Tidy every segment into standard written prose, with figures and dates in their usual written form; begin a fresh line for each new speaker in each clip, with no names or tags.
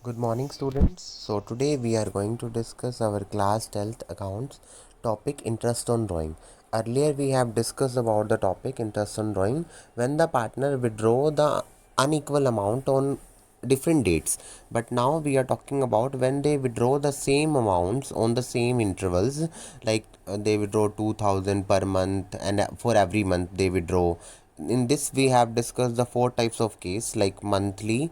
Good morning, students. So, today we are going to discuss our class 12th accounts topic interest on drawing. Earlier, we have discussed about the topic interest on drawing when the partner withdraw the unequal amount on different dates. But now we are talking about when they withdraw the same amounts on the same intervals, like they withdraw 2000 per month, and for every month they withdraw. In this, we have discussed the four types of case like monthly,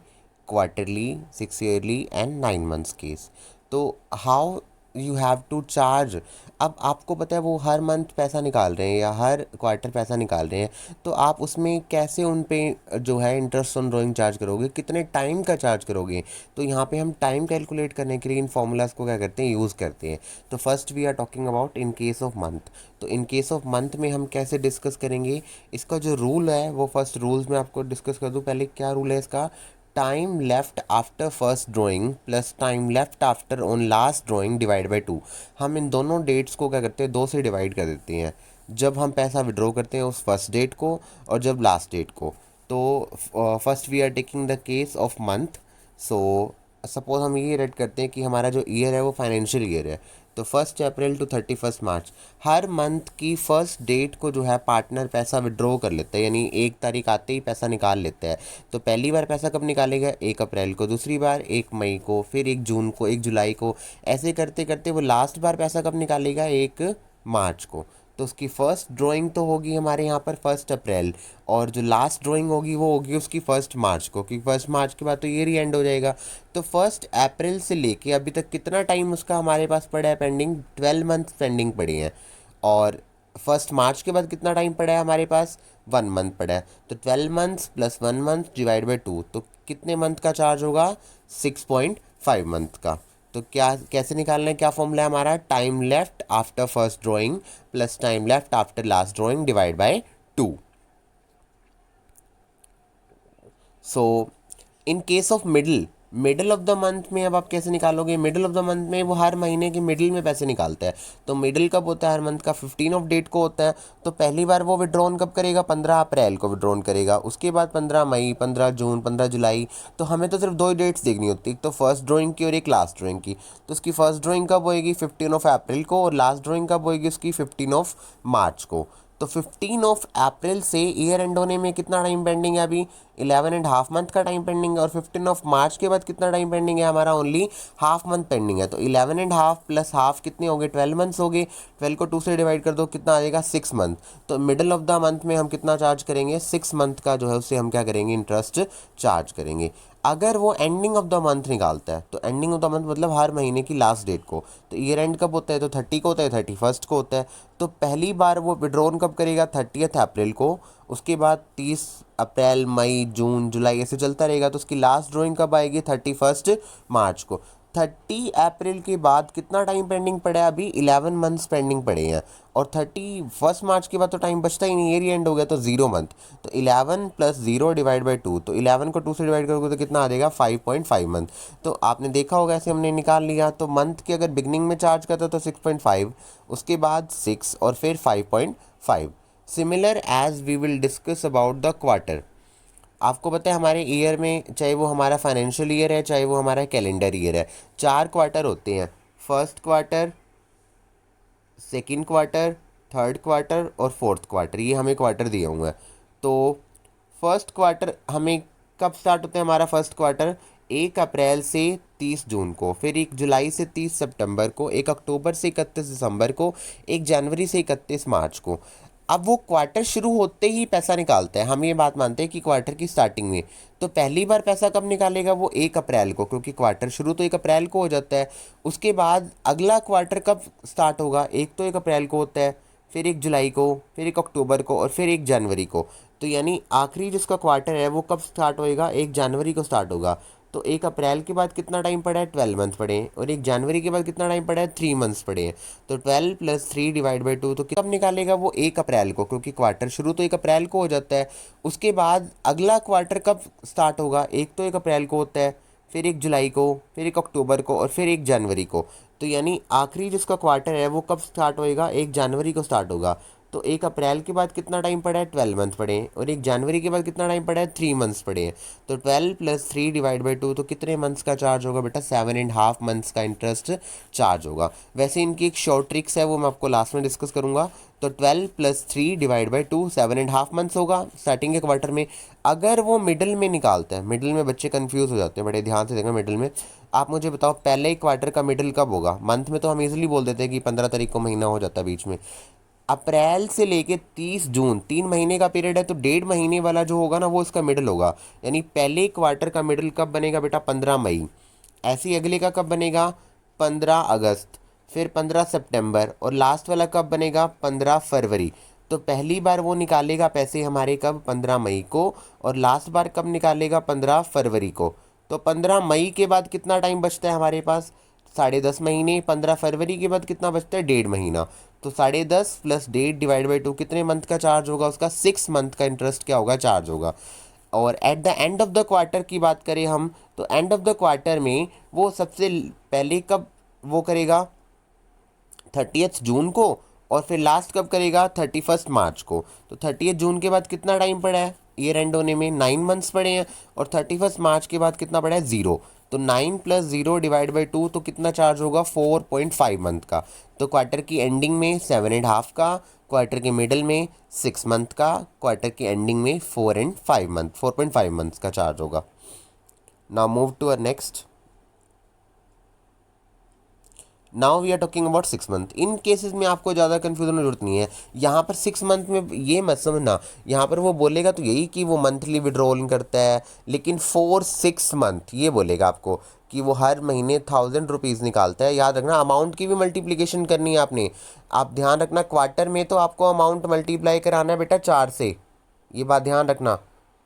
quarterly, 6 yearly and 9 months केस. तो how you have to charge. अब आपको पता है वो हर month पैसा निकाल रहे हैं या हर क्वार्टर पैसा निकाल रहे हैं, तो आप उसमें कैसे उन पे जो है इंटरेस्ट ऑन ड्राइंग चार्ज करोगे, कितने टाइम का चार्ज करोगे. तो यहाँ पे हम टाइम कैलकुलेट करने के लिए इन फॉर्मूलाज को क्या करते हैं, यूज़ करते हैं. तो first we are talking about in case of month. तो इन केस ऑफ मंथ में हम कैसे डिस्कस करेंगे, इसका जो रूल है वो फर्स्ट रूल्स में आपको डिस्कस कर दूँ. पहले क्या रूल है इसका, time left after first drawing plus time left after on last drawing divide by 2. हम इन दोनों डेट्स को क्या करते हैं, 2 से डिवाइड कर देते हैं जब हम पैसा विड्रॉ करते हैं उस फर्स्ट डेट को और जब लास्ट डेट को. तो first we are taking the case of month. So suppose हम ये रेड करते हैं कि हमारा जो ईयर है वो फाइनेंशियल ईयर है. तो 1 अप्रैल टू 31 मार्च, हर मंथ की फर्स्ट डेट को जो है पार्टनर पैसा विड्रॉ कर लेता है, यानी 1 तारीख आते ही पैसा निकाल लेता है. तो पहली बार पैसा कब निकालेगा, 1 अप्रैल को, दूसरी बार 1 मई को, फिर 1 जून को, 1 जुलाई को. ऐसे करते करते वो लास्ट बार पैसा कब निकालेगा, 1 मार्च को. तो उसकी फर्स्ट ड्राइंग तो होगी हमारे यहाँ पर 1 अप्रैल, और जो लास्ट ड्राइंग होगी वो होगी उसकी 1 मार्च को, क्योंकि 1 मार्च के बाद तो ईयर ही एंड हो जाएगा. तो 1 अप्रैल से लेके अभी तक कितना टाइम उसका हमारे पास पड़ा है पेंडिंग, 12 मंथ पेंडिंग पड़े हैं. और 1 मार्च के बाद कितना टाइम पड़ा है हमारे पास, 1 मंथ पड़ा है. तो 12 months plus 1 month divide by 2, तो कितने मंथ का चार्ज होगा, 6.5 मंथ का. तो क्या कैसे निकालना है, क्या फॉर्मूला है हमारा, time left after first drawing plus time left after last drawing divide by 2. So in case of middle, middle of the month में अब आप कैसे निकालोगे, मिडिल ऑफ द मंथ में वो हर महीने के मिडिल में पैसे निकालता है. तो मिडिल कब होता है, हर मंथ का 15 ऑफ डेट को होता है. तो पहली बार वो विड्रॉन कब करेगा, 15 अप्रैल को विड्रॉन करेगा, उसके बाद 15 मई, 15 जून, 15 जुलाई. तो हमें तो सिर्फ दो ही डेट्स देखनी होती है, एक तो फर्स्ट ड्राइंग की और एक लास्ट ड्राइंग की. तो उसकी फर्स्ट ड्राइंग कब होएगी, 15 अप्रैल को, और लास्ट ड्राइंग कब होएगी उसकी, 15 मार्च को. तो 15 अप्रैल से ईयर एंड होने में कितना टाइम पेंडिंग है अभी, 11.5 मंथ का टाइम पेंडिंग है. और 15 मार्च के बाद कितना टाइम पेंडिंग है हमारा, ओनली हाफ मंथ पेंडिंग है. तो 11.5 प्लस हाफ कितने हो गए, 12 मंथ्स हो गए. 12 को 2 से डिवाइड कर दो, कितना आ जाएगा, 6 मंथ. तो मिडिल ऑफ द मंथ में हम कितना चार्ज करेंगे, 6 मंथ का जो है उससे हम क्या करेंगे, इंटरेस्ट चार्ज करेंगे. अगर वो एंडिंग ऑफ द मंथ निकालता है, तो एंडिंग ऑफ द मंथ मतलब हर महीने की लास्ट डेट को. तो ईयर एंड कब होता है, तो 30 को होता है, 31 को होता है. तो पहली बार वो विड्रॉन कब करेगा, 30 अप्रैल को. उसके बाद 30 अप्रैल, मई, जून, जुलाई ऐसे चलता रहेगा. तो उसकी लास्ट ड्राइंग कब आएगी, 31 मार्च को. 30 अप्रैल के बाद कितना टाइम पेंडिंग पड़ा है अभी, 11 मंथ्स पेंडिंग पड़े हैं. और 31 मार्च के बाद तो टाइम बचता ही नहीं, ईयर एंड हो गया, तो 0 मंथ. तो 11 प्लस 0 डिवाइड बाई 2, तो 11 को 2 से डिवाइड करोगे तो कितना आ जाएगा, 5.5 मंथ. तो आपने देखा होगा ऐसे हमने निकाल लिया. तो मंथ के अगर बिगनिंग में चार्ज करता तो 6.5, उसके बाद 6 और फिर 5.5. Similar as we will discuss about the quarter. आपको पता है हमारे ईयर में, चाहे वो हमारा फाइनेंशियल ईयर है चाहे वो हमारा कैलेंडर ईयर है, 4 क्वार्टर होते हैं. First quarter, second quarter, third quarter और फोर्थ क्वार्टर, ये हमें क्वार्टर दिए हुए हैं. तो फर्स्ट क्वार्टर हमें कब स्टार्ट होता है, हमारा फर्स्ट क्वार्टर 1 अप्रैल से 30 जून को, फिर 1 जुलाई से 30 सितंबर को, 1 अक्टूबर से 31 दिसंबर को, 1 जनवरी से 31 मार्च को. अब वो क्वार्टर शुरू होते ही पैसा निकालता है, हम ये बात मानते हैं कि क्वार्टर की स्टार्टिंग में. तो पहली बार पैसा कब निकालेगा, वो 1 अप्रैल को, क्योंकि क्वार्टर शुरू तो 1 अप्रैल को हो जाता है. उसके बाद अगला क्वार्टर कब स्टार्ट होगा, एक तो 1 अप्रैल को होता है, फिर 1 जुलाई को, फिर 1 अक्टूबर को और फिर 1 जनवरी को. तो यानी आखिरी जिसका क्वार्टर है वो कब स्टार्ट होएगा, 1 जनवरी को स्टार्ट होगा. तो 1 अप्रैल के बाद कितना टाइम पड़ा है, 12 मंथ पड़े हैं. और 1 जनवरी के बाद कितना टाइम पड़ा है, 3 मंथ्स पड़े हैं. तो 12 प्लस 3 डिवाइड बाई 2, तो कब निकालेगा वो, 1 अप्रैल को, क्योंकि क्वार्टर शुरू तो 1 अप्रैल को हो जाता है. उसके बाद अगला क्वार्टर कब स्टार्ट होगा, एक तो 1 अप्रैल को होता है, फिर 1 जुलाई को, फिर 1 अक्टूबर को और फिर 1 जनवरी को. तो यानी आखिरी जिसका क्वार्टर है वो कब स्टार्ट होएगा, 1 जनवरी को स्टार्ट होगा. तो एक अप्रैल के बाद कितना टाइम पड़ा है, 12 मंथ पड़े हैं, और एक जनवरी के बाद कितना टाइम पड़ा है, 3 मंथ्स पड़े हैं। तो 12 + 3 डिवाइड बाई 2, तो कितने मंथ्स का चार्ज होगा बेटा, 7.5 मंथ्स का इंटरेस्ट चार्ज होगा। वैसे इनकी एक शॉर्ट ट्रिक्स है, वो मैं आपको लास्ट में डिस्कस करूंगा। तो 12 + 3 डिवाइड बाई 2, 7.5 मंथ्स होगा स्टार्टिंग के क्वार्टर में। अगर वो मिडिल में निकालते हैं, मिडिल में बच्चे कंफ्यूज हो जाते हैं, बड़े ध्यान से देखना मिडिल में। आप मुझे बताओ पहले क्वार्टर का मिडिल कब होगा, मंथ में तो हम इजीली बोल देते हैं कि 15 तारीख को महीना हो जाता है बीच में। अप्रैल से लेके 30 जून 3 महीने का पीरियड है, तो 1.5 महीने वाला जो होगा ना वो इसका मिडिल होगा। यानी पहले क्वार्टर का मिडिल कब बनेगा बेटा, 15 मई। ऐसे ही अगले का कब बनेगा, 15 अगस्त, फिर 15 सितंबर, और लास्ट वाला कब बनेगा, 15 फरवरी। तो पहली बार वो निकालेगा पैसे हमारे कब, 15 मई को, और लास्ट बार कब निकालेगा, 15 फरवरी को। तो 15 मई के बाद कितना टाइम बचता है हमारे पास, 10.5 महीने। 15 फरवरी के बाद कितना बचता है, 1.5 महीना। तो 10.5 + 1.5 डिवाइड बाई 2, कितने मंथ का चार्ज होगा उसका, 6 मंथ का इंटरेस्ट क्या होगा, चार्ज होगा। और at the end of the quarter की बात करें हम, तो एंड ऑफ द क्वार्टर में वो सबसे पहले कब वो करेगा, 30 जून को, और फिर लास्ट कब करेगा, 31 मार्च को। तो 30 जून के बाद कितना टाइम पड़ा है ईयर एंड होने में, 9 मंथ्स पड़े हैं। और 31 मार्च के बाद कितना पड़ा है, 0। तो 9 + 0 डिवाइड बाई 2, तो कितना चार्ज होगा, 4.5 मंथ का। तो क्वार्टर की एंडिंग में 7.5 का, क्वार्टर के मिडल में 6 मंथ का, क्वार्टर की एंडिंग में 4.5 मंथ्स का चार्ज होगा। Now move to our next. Now we are talking about 6 month. In cases में आपको ज़्यादा कन्फ्यूजन की जरूरत नहीं है। यहाँ पर 6 मंथ में ये मत समझना, यहाँ पर वो बोलेगा तो यही कि वो मंथली विड्रॉल करता है, लेकिन फॉर 6 मंथ ये बोलेगा आपको कि वो हर महीने 1000 रुपीज़ निकालता है। याद रखना अमाउंट की भी मल्टीप्लिकेशन करनी है आपने। आप ध्यान रखना क्वार्टर में तो आपको अमाउंट मल्टीप्लाई कराना है बेटा 4 से, ये बात ध्यान रखना।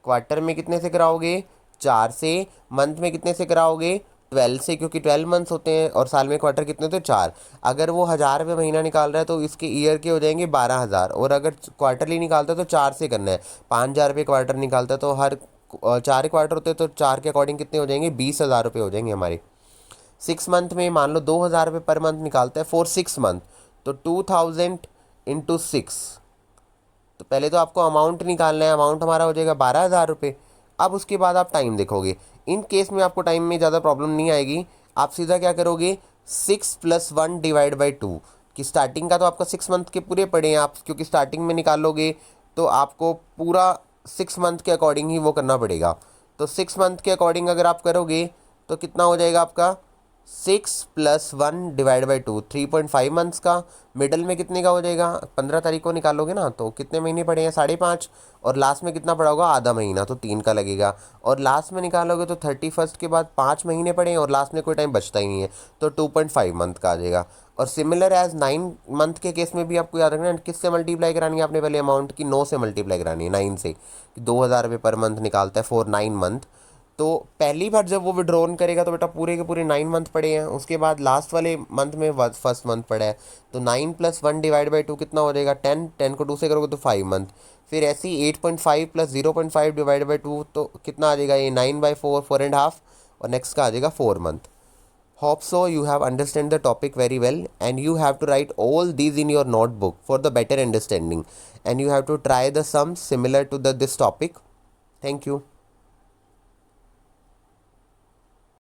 क्वार्टर में कितने से कराओगे, 4 से। मंथ में कितने से कराओगे, 12 से, क्योंकि 12 मंथ्स होते हैं, और साल में क्वार्टर कितने होते हैं, 4। अगर वो 1000 रुपये महीना निकाल रहा है तो इसके ईयर के हो जाएंगे 12,000, और अगर क्वार्टरली निकालता है तो 4 से करना है। 5,000 रुपये क्वार्टर निकालता है तो हर 4 क्वार्टर होते हैं, तो 4 के अकॉर्डिंग कितने हो जाएंगे, 20,000 रुपये हो जाएंगे हमारे। 6 मंथ में मान लो 2,000 रुपये पर मंथ निकालता है फॉर 6 मंथ, तो 2000 × 6। तो पहले तो आपको अमाउंट निकालना है, अमाउंट हमारा हो जाएगा 12,000 रुपये। अब उसके बाद आप टाइम देखोगे। इन केस में आपको टाइम में ज़्यादा प्रॉब्लम नहीं आएगी। आप सीधा क्या करोगे, 6 + 1 डिवाइड बाई 2, कि स्टार्टिंग का तो आपका 6 मंथ के पूरे पड़े हैं आप, क्योंकि स्टार्टिंग में निकालोगे तो आपको पूरा 6 मंथ के अकॉर्डिंग ही वो करना पड़ेगा। तो 6 मंथ के अकॉर्डिंग अगर आप करोगे तो कितना हो जाएगा आपका, 6 + 1 डिवाइड बाई 2, 3.5 मंथ्स का। मिडल में कितने का हो जाएगा, 15 तारीख को निकालोगे ना, तो कितने महीने पड़े हैं, 5.5। और लास्ट में कितना पड़ा होगा, आधा महीना, तो 3 का लगेगा। और लास्ट में निकालोगे तो 31 के बाद 5 महीने पड़े हैं, और लास्ट में कोई टाइम बचता ही नहीं है, तो 2.5 मंथ का आ जाएगा। और सिमिलर एज 9 मंथ के केस में भी आपको याद रखना है, किससे मल्टीप्लाई करानी है आपने, पहले अमाउंट की 9 से मल्टीप्लाई करानी है, 9 से। 2,000 रुपये पर मंथ निकालता है फॉर 9 मंथ। तो पहली बार जब वो विड्रॉन करेगा तो बेटा पूरे के पूरे 9 मंथ पड़े हैं, उसके बाद लास्ट वाले मंथ में फर्स्ट मंथ पड़ा है। तो 9 + 1 डिवाइड बाई 2 कितना हो जाएगा, 10। 10 को 2 से करोगे तो 5 मंथ। फिर ऐसे ही 8.5 + 0.5 डिवाइड बाई 2, तो कितना आ जाएगा ये, 9/4, 4.5। और नेक्स्ट का आ जाएगा 4 month. Hope so you have understand the topic very well, and you have to write all these in your notebook for the better understanding, and you have to try the sums similar to this topic. Thank you.